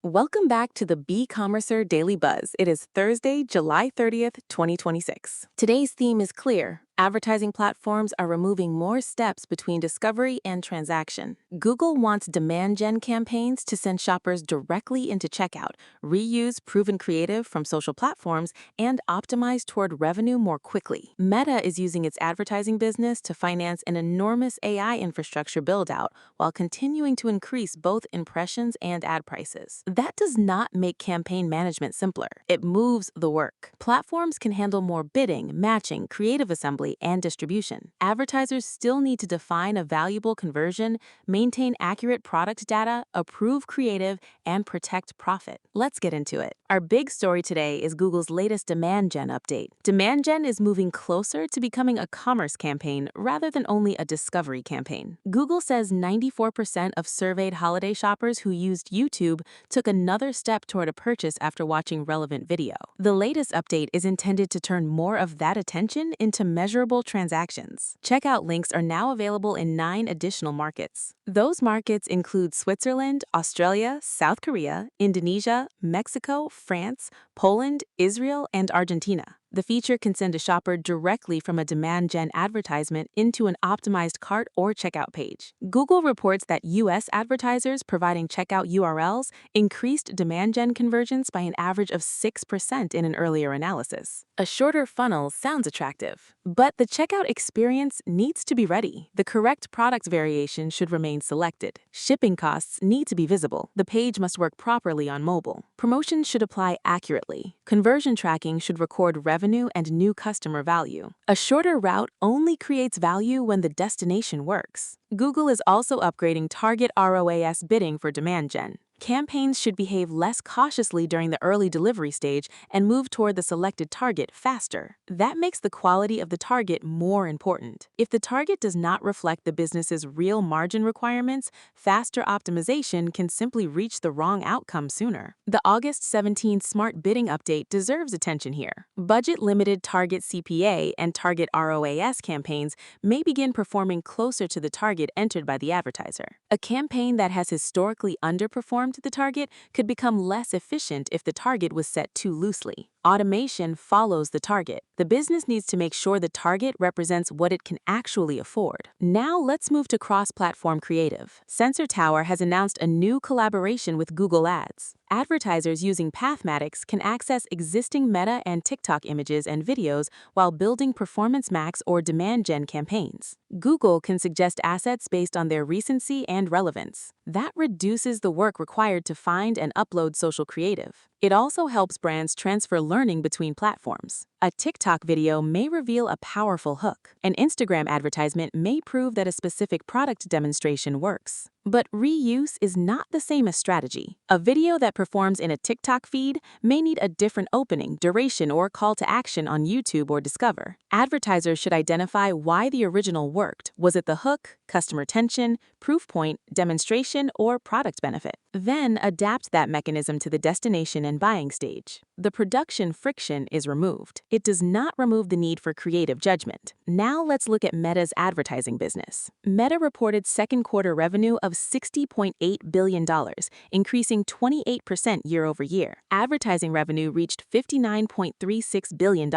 Welcome back to the Beecommercer Daily Buzz. It is Thursday, July 30th, 2026. Today's theme is clear. Advertising platforms are removing more steps between discovery and transaction. Google wants demand gen campaigns to send shoppers directly into checkout, reuse proven creative from social platforms, and optimize toward revenue more quickly. Meta is using its advertising business to finance an enormous AI infrastructure build-out while continuing to increase both impressions and ad prices. That does not make campaign management simpler. It moves the work. Platforms can handle more bidding, matching, creative assembly, and distribution. Advertisers still need to define a valuable conversion, maintain accurate product data, approve creative, and protect profit. Let's get into it. Our big story today is Google's latest demand gen update. Demand gen is moving closer to becoming a commerce campaign rather than only a discovery campaign. Google says 94% of surveyed holiday shoppers who used YouTube took another step toward a purchase after watching relevant video. The latest update is intended to turn more of that attention into measurable transactions. Checkout links are now available in 9 additional markets. Those markets include Switzerland, Australia, South Korea, Indonesia, Mexico, France, Poland, Israel, and Argentina. The feature can send a shopper directly from a demand gen advertisement into an optimized cart or checkout page. Google reports that U.S. advertisers providing checkout URLs increased demand gen conversions by an average of 6% in an earlier analysis. A shorter funnel sounds attractive, but the checkout experience needs to be ready. The correct product variation should remain selected. Shipping costs need to be visible. The page must work properly on mobile. Promotions should apply accurately. Conversion tracking should record revenue and new customer value. A shorter route only creates value when the destination works. Google is also upgrading target ROAS bidding for demand gen. Campaigns should behave less cautiously during the early delivery stage and move toward the selected target faster. That makes the quality of the target more important. If the target does not reflect the business's real margin requirements, faster optimization can simply reach the wrong outcome sooner. The August 17 Smart Bidding update deserves attention here. Budget-limited target CPA and target ROAS campaigns may begin performing closer to the target entered by the advertiser. A campaign that has historically underperformed the target could become less efficient if the target was set too loosely. Automation follows the target. The business needs to make sure the target represents what it can actually afford. Now let's move to cross-platform creative. Sensor Tower has announced a new collaboration with Google Ads. Advertisers using Pathmatics can access existing Meta and TikTok images and videos while building Performance Max or Demand Gen campaigns. Google can suggest assets based on their recency and relevance. That reduces the work required to find and upload social creative. It also helps brands transfer learning between platforms. A TikTok video may reveal a powerful hook. An Instagram advertisement may prove that a specific product demonstration works. But reuse is not the same as strategy. A video that performs in a TikTok feed may need a different opening, duration, or call to action on YouTube or Discover. Advertisers should identify why the original worked. Was it the hook, customer tension, proof point, demonstration, or product benefit? Then adapt that mechanism to the destination and buying stage. The production friction is removed. It does not remove the need for creative judgment. Now let's look at Meta's advertising business. Meta reported second quarter revenue of $60.8 billion, increasing 28% year over year. Advertising revenue reached $59.36 billion.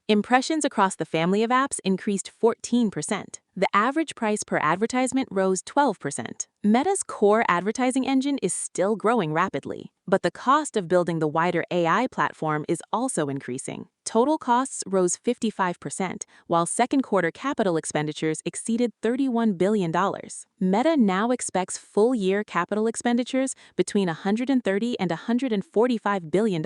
Impressions across the family of apps increased 14%. The average price per advertisement rose 12%. Meta's core advertising engine is still growing rapidly, but the cost of building the wider AI platform is also increasing. Total costs rose 55%, while second quarter capital expenditures exceeded $31 billion. Meta now expects full-year capital expenditures between $130 and $145 billion.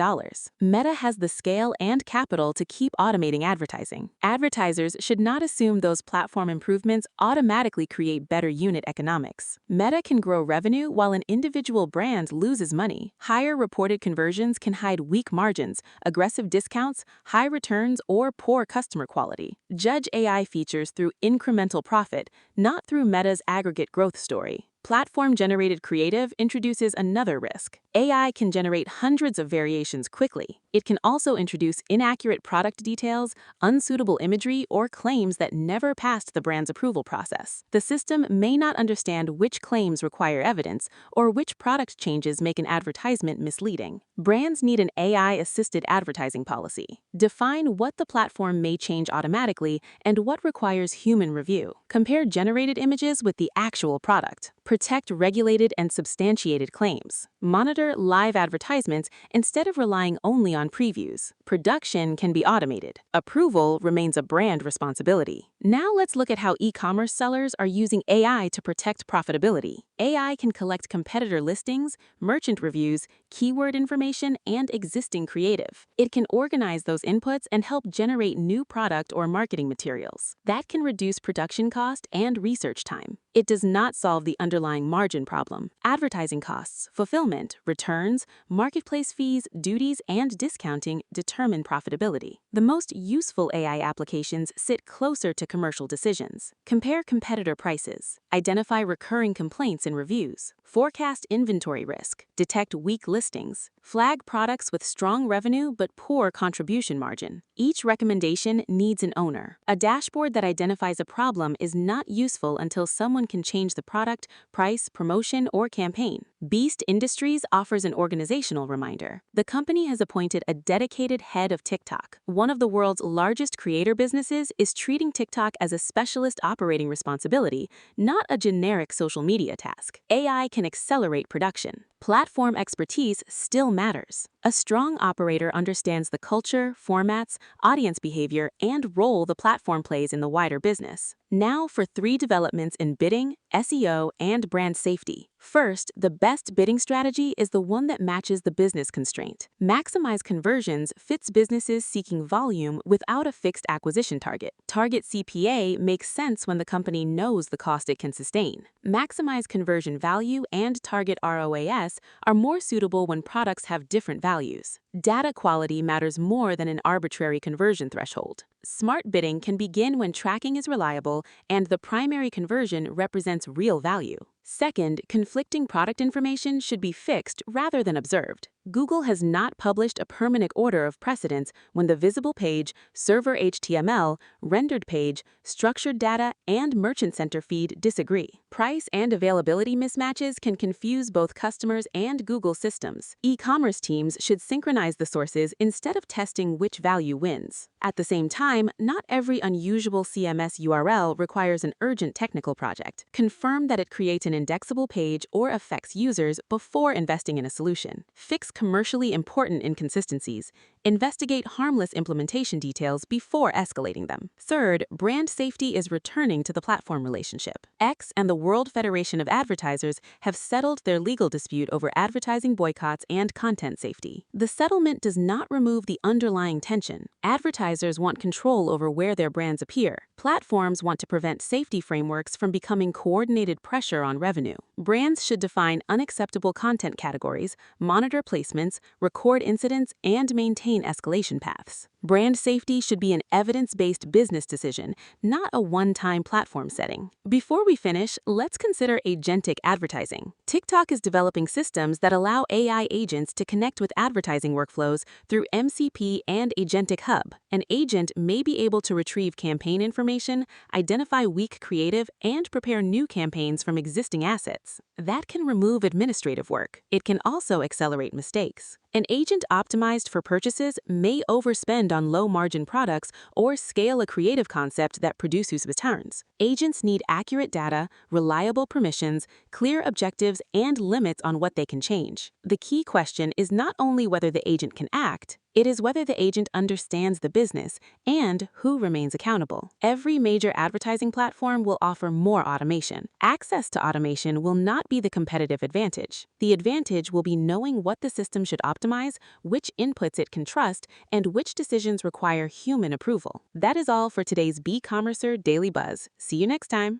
Meta has the scale and capital to keep automating advertising. Advertisers should not assume those platform improvements automatically create better unit economics. Meta can grow revenue while an individual brand loses money. Higher reported conversions can hide weak margins, aggressive discounts, high returns, or poor customer quality. Judge AI features through incremental profit, not through Meta's aggregate growth story. Platform-generated creative introduces another risk. AI can generate hundreds of variations quickly. It can also introduce inaccurate product details, unsuitable imagery, or claims that never passed the brand's approval process. The system may not understand which claims require evidence or which product changes make an advertisement misleading. Brands need an AI-assisted advertising policy. Define what the platform may change automatically and what requires human review. Compare generated images with the actual product. Protect regulated and substantiated claims. Monitor live advertisements instead of relying only on previews. Production can be automated. Approval remains a brand responsibility. Now let's look at how e-commerce sellers are using AI to protect profitability. AI can collect competitor listings, merchant reviews, keyword information, and existing creative. It can organize those inputs and help generate new product or marketing materials. That can reduce production cost and research time. It does not solve the underlying margin problem. Advertising costs, fulfillment, returns, marketplace fees, duties, and discounting determine profitability. The most useful AI applications sit closer to commercial decisions. Compare competitor prices. Identify recurring complaints in reviews. Forecast inventory risk. Detect weak listings. Flag products with strong revenue but poor contribution margin. Each recommendation needs an owner. A dashboard that identifies a problem is not useful until someone can change the product, price, promotion, or campaign. Beast Industries offers an organizational reminder. The company has appointed a dedicated head of TikTok. One of the world's largest creator businesses is treating TikTok as a specialist operating responsibility, not a generic social media task. AI can accelerate production. Platform expertise still matters. A strong operator understands the culture, formats, audience behavior, and role the platform plays in the wider business. Now for 3 developments in bidding, SEO, and brand safety. First, the best bidding strategy is the one that matches the business constraint. Maximize conversions fits businesses seeking volume without a fixed acquisition target. Target CPA makes sense when the company knows the cost it can sustain. Maximize conversion value and target ROAS are more suitable when products have different values. Data quality matters more than an arbitrary conversion threshold. Smart bidding can begin when tracking is reliable and the primary conversion represents real value. Second, conflicting product information should be fixed rather than observed. Google has not published a permanent order of precedence when the visible page, server HTML, rendered page, structured data, and merchant center feed disagree. Price and availability mismatches can confuse both customers and Google systems. E-commerce teams should synchronize the sources instead of testing which value wins. At the same time, not every unusual CMS URL requires an urgent technical project. Confirm that it creates an indexable page or affects users before investing in a solution. Fix commercially important inconsistencies. Investigate harmless implementation details before escalating them. Third, brand safety is returning to the platform relationship. X and the World Federation of Advertisers have settled their legal dispute over advertising boycotts and content safety. The settlement does not remove the underlying tension. Advertisers want control over where their brands appear. Platforms want to prevent safety frameworks from becoming coordinated pressure on revenue. Brands should define unacceptable content categories, monitor placements, record incidents, and maintain escalation paths. Brand safety should be an evidence-based business decision, not a one-time platform setting. Before we finish, let's consider agentic advertising. TikTok is developing systems that allow AI agents to connect with advertising workflows through MCP and Agentic Hub. An agent may be able to retrieve campaign information, identify weak creative, and prepare new campaigns from existing assets. That can remove administrative work. It can also accelerate mistakes. An agent optimized for purchases may overspend on low-margin products or scale a creative concept that produces returns. Agents need accurate data, reliable permissions, clear objectives, and limits on what they can change. The key question is not only whether the agent can act, it is whether the agent understands the business and who remains accountable. Every major advertising platform will offer more automation. Access to automation will not be the competitive advantage. The advantage will be knowing what the system should optimize, which inputs it can trust, and which decisions require human approval. That is all for today's Beecommercer Daily Buzz. See you next time.